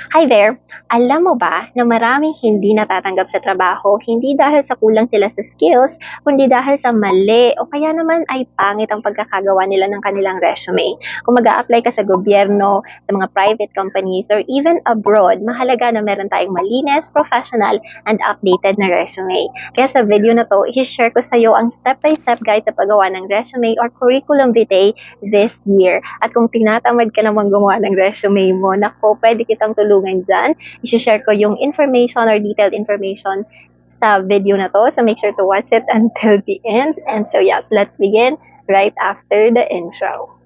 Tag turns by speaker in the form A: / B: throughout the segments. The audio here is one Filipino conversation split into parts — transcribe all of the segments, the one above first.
A: Hi there! Alam mo ba na maraming hindi natatanggap sa trabaho hindi dahil sa kulang sila sa skills, kundi dahil sa mali o kaya naman ay pangit ang pagkakagawa nila ng kanilang resume. Kung mag-a-apply ka sa gobyerno, sa mga private companies, or even abroad, mahalaga na meron tayong malinis, professional, and updated na resume. Kaya sa video na to, i-share ko sa iyo ang step-by-step guide sa paggawa ng resume or curriculum vitae this year. At kung tinatamad ka namang gumawa ng resume mo, nako, pwede kitang tulungan dyan. I-share ko yung information or detailed information sa video na to. So make sure to watch it until the end. And so yes, let's begin right after the intro.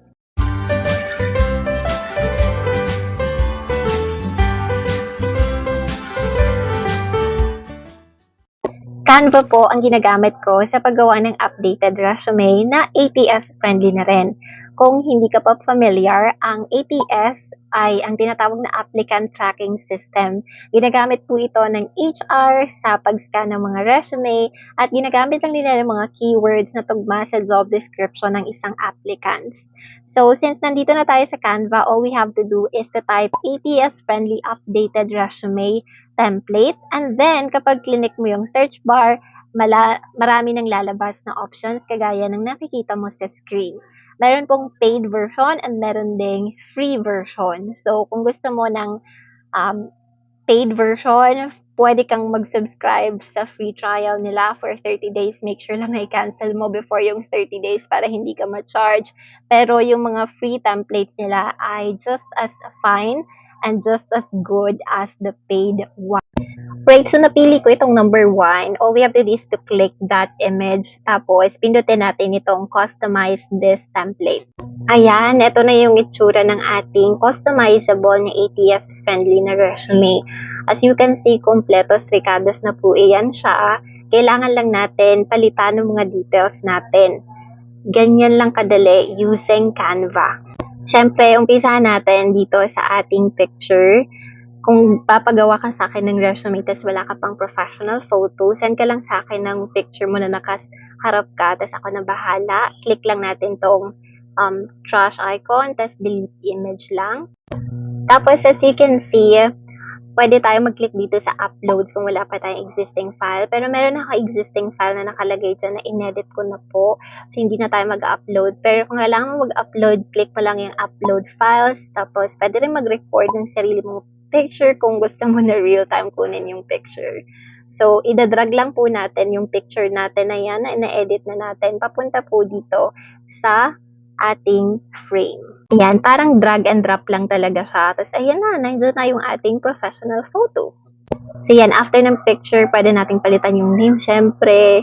A: Canva po ang ginagamit ko sa paggawa ng updated resume na ATS friendly na rin. Kung hindi ka pa familiar, ang ATS ay ang tinatawag na Applicant Tracking System. Ginagamit po ito ng HR sa pag-scan ng mga resume at ginagamit lang nila ng mga keywords na tugma sa job description ng isang applicants. So, since nandito na tayo sa Canva, all we have to do is to type ATS friendly updated resume template. And then, kapag clinic mo yung search bar, marami nang lalabas na options kagaya ng nakikita mo sa screen. Meron pong paid version and meron ding free version. So, kung gusto mo ng paid version, pwede kang mag-subscribe sa free trial nila for 30 days. Make sure lang na i-cancel mo before yung 30 days para hindi ka ma-charge. Pero yung mga free templates nila ay just as fine and just as good as the paid one. Right, so napili ko itong number 1. All we have to do is to click that image. Tapos, pindutin natin itong customize this template. Ayan, ito na yung itsura ng ating customizable na ATS-friendly na resume. As you can see, kompletos ricados na po iyan siya. Kailangan lang natin palitan ng mga details natin. Ganyan lang kadali using Canva. Siyempre, umpisahan natin dito sa ating picture. Kung papagawa ka sa akin ng resume tapos wala ka pang professional photo, send ka lang sa akin ng picture mo na nakaharap ka, tapos ako na bahala. Click lang natin tong trash icon, tapos delete image lang. Tapos as you can see, pwede tayo mag-click dito sa uploads kung wala pa tayong existing file. Pero meron ako existing file na nakalagay dyan na inedit ko na po. So, hindi na tayo mag-upload. Pero kung kailangan mo mag-upload, click mo lang yung upload files. Tapos, pwede rin mag-record ng sarili mong picture kung gusto mo na real-time kunin yung picture. So, idadrag lang po natin yung picture natin na yan na ina-edit na natin. Papunta po dito sa ating frame. Ayan, parang drag and drop lang talaga siya. Tapos, ayan na, nandun na yung ating professional photo. So, yan, after ng picture, pwede nating palitan yung name. Siyempre,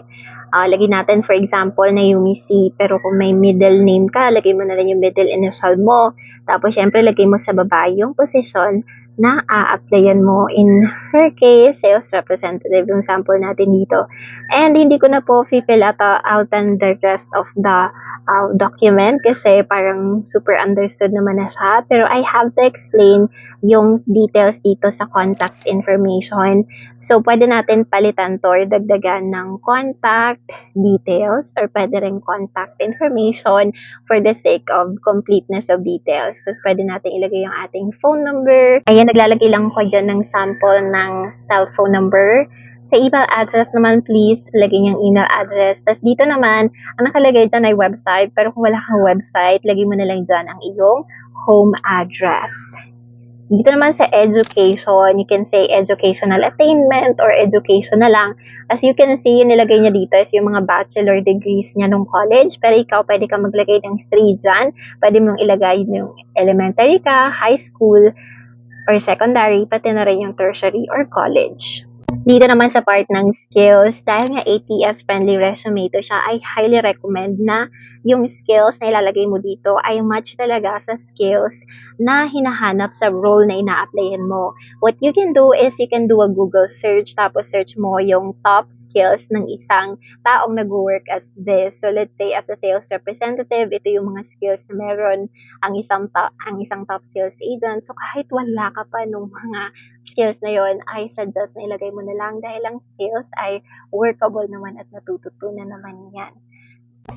A: lagyan natin, for example, na Yumi C. Pero kung may middle name ka, lagay mo na lang yung middle initial mo. Tapos, siyempre, lagay mo sa baba yung position na a-applyan mo. In her case, sales representative, yung sample natin dito. And hindi ko na po fill out the rest of the document kasi parang super understood naman na siya. Pero I have to explain yung details dito sa contact information. So, pwede natin palitan to or dagdagan ng contact details or pwede rin contact information for the sake of completeness of details. So, pwede natin ilagay yung ating phone number. Ayan, naglalagay lang ko dyan ng sample ng cellphone number. Sa email address naman, please, lagay niyang email address. Tapos dito naman, ang nakalagay dyan ay website. Pero kung wala kang website, lagay mo na lang dyan ang iyong home address. Dito naman sa education, you can say educational attainment or education na lang. As you can see, yung nilagay niya dito is yung mga bachelor degrees niya nung college. Pero ikaw, pwede ka maglagay ng 3 dyan. Pwede mong ilagay yung elementary ka, high school, or secondary, pati na rin yung tertiary or college. Dito naman sa part ng skills, dahil nga ATS-friendly resume ito siya, I highly recommend na yung skills na ilalagay mo dito ay match talaga sa skills na hinahanap sa role na ina-applyan mo. What you can do is you can do a Google search, tapos search mo yung top skills ng isang taong nag-work as this. So let's say as a sales representative, ito yung mga skills na meron ang isang top sales agent. So kahit wala ka pa nung mga skills na yon, I suggest na ilagay mo na lang dahil ang skills ay workable naman at natututunan naman yan.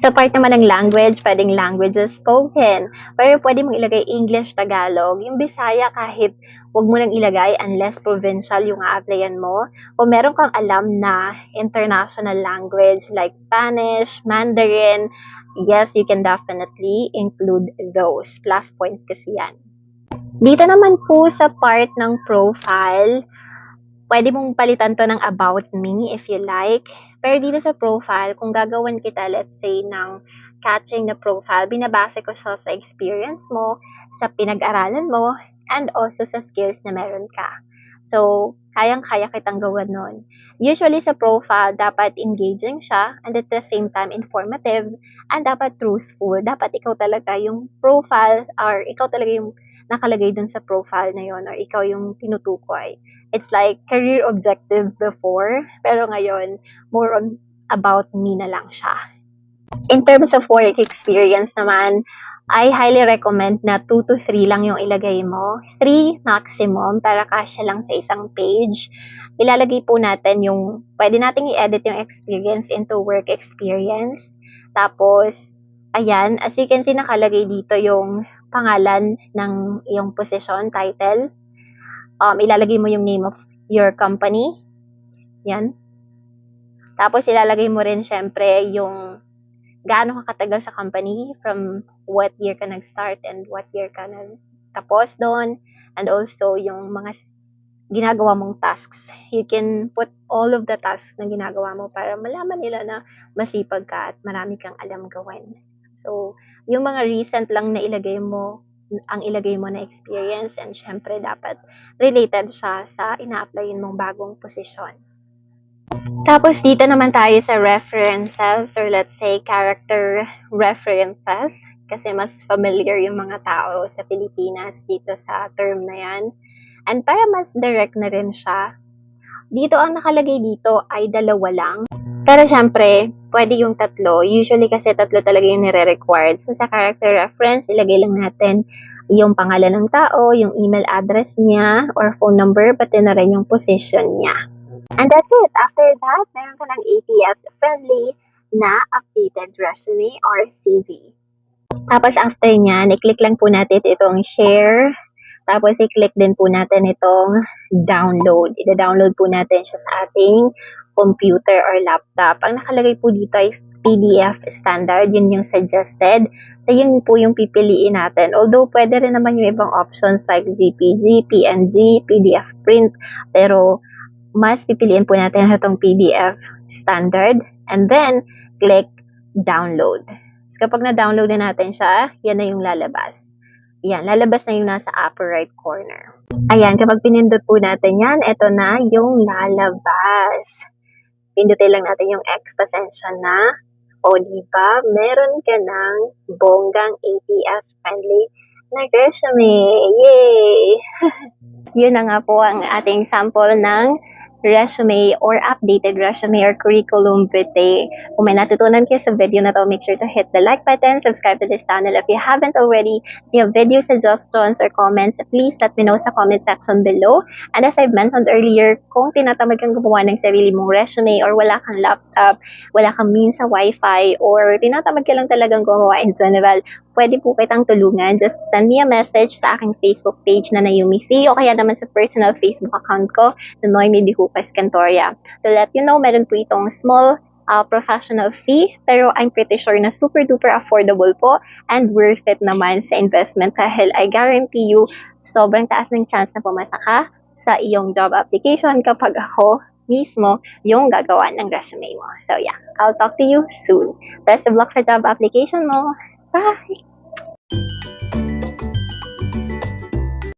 A: Sa part naman ng language, pwedeng languages spoken. Pero pwede mong ilagay English, Tagalog. Yung Bisaya kahit wag mo nang ilagay unless provincial yung a-applyan mo. Kung meron kang alam na international language like Spanish, Mandarin, yes, you can definitely include those. Plus points kasi yan. Dito naman po sa part ng profile, pwede mong palitan to ng about me if you like. Pero dito sa profile, kung gagawan kita, let's say, ng catching na profile, binabase ko siya sa experience mo, sa pinag-aralan mo, and also sa skills na meron ka. So, kayang-kaya kitang gawan nun. Usually sa profile, dapat engaging siya, and at the same time, informative, and dapat truthful. Dapat ikaw talaga yung profile, or ikaw talaga yung nakalagay dun sa profile na yon, or ikaw yung tinutukoy. It's like career objective before, pero ngayon, more on about me na lang siya. In terms of work experience naman, I highly recommend na 2 to 3 lang yung ilagay mo. 3 maximum para kasya lang sa isang page. Ilalagay po natin yung, pwede nating i-edit yung experience into work experience. Tapos, ayan, as you can see, nakalagay dito yung pangalan ng iyong position, title. Ilalagay mo yung name of your company. Yan. Tapos, ilalagay mo rin syempre yung gaano ka katagal sa company, from what year ka nag-start and what year ka nagtapos doon. And also, yung mga ginagawa mong tasks. You can put all of the tasks na ginagawa mo para malaman nila na masipag ka at marami kang alam gawin. So, yung mga recent lang na ilagay mo, ang ilagay mo na experience, and syempre dapat related siya sa ina-applyin mong bagong posisyon. Tapos dito naman tayo sa references, or let's say character references, kasi mas familiar yung mga tao sa Pilipinas dito sa term na yan. And para mas direct na rin siya, dito ang nakalagay dito ay 2 lang. Pero syempre, pwede yung 3. Usually kasi 3 talaga yung nire-required. So sa character reference, ilagay lang natin yung pangalan ng tao, yung email address niya, or phone number, pati na rin yung position niya. And that's it. After that, meron ka ng ATS-friendly na updated resume or CV. Tapos after nyan, i-click lang po natin itong share. Tapos i-click din po natin itong download. I-download po natin siya sa ating computer or laptop. Ang nakalagay po dito ay PDF standard. Yun yung suggested. So yun po yung pipiliin natin. Although pwede rin naman yung ibang options like JPG, PNG, PDF print. Pero mas pipiliin po natin itong PDF standard. And then, click download. So kapag na-download na natin siya, yan na yung lalabas. Yan, lalabas na yung nasa upper right corner. Ayan, kapag pinindot po natin yan, ito na yung lalabas. Pindutin lang natin yung X, pasensya na. O, diba, meron ka ng bonggang ATS-friendly na resume. Yay! Yun na nga po ang ating sample ng resume or updated resume or curriculum vitae. Kung may natutunan kayo sa video na to, make sure to hit the like button, subscribe to this channel if you haven't already. If you have video suggestions or comments, please let me know sa comment section below. And as I've mentioned earlier, kung tinatamad kang gumawa ng sarili mong resume or wala kang laptop, wala kang means sa wifi, or tinatamad ka lang talagang gumawa in general, pwede po kitang tulungan. Just send me a message sa aking Facebook page na Naomi C, o kaya naman sa personal Facebook account ko na Noemi Dihucas Cantoria. To let you know, meron po itong small professional fee, pero I'm pretty sure na super duper affordable po and worth it naman sa investment, dahil I guarantee you, sobrang taas ng chance na pumasa ka sa iyong job application kapag ako mismo yung gagawa ng resume mo. So yeah, I'll talk to you soon. Best of luck sa job application mo. Bye!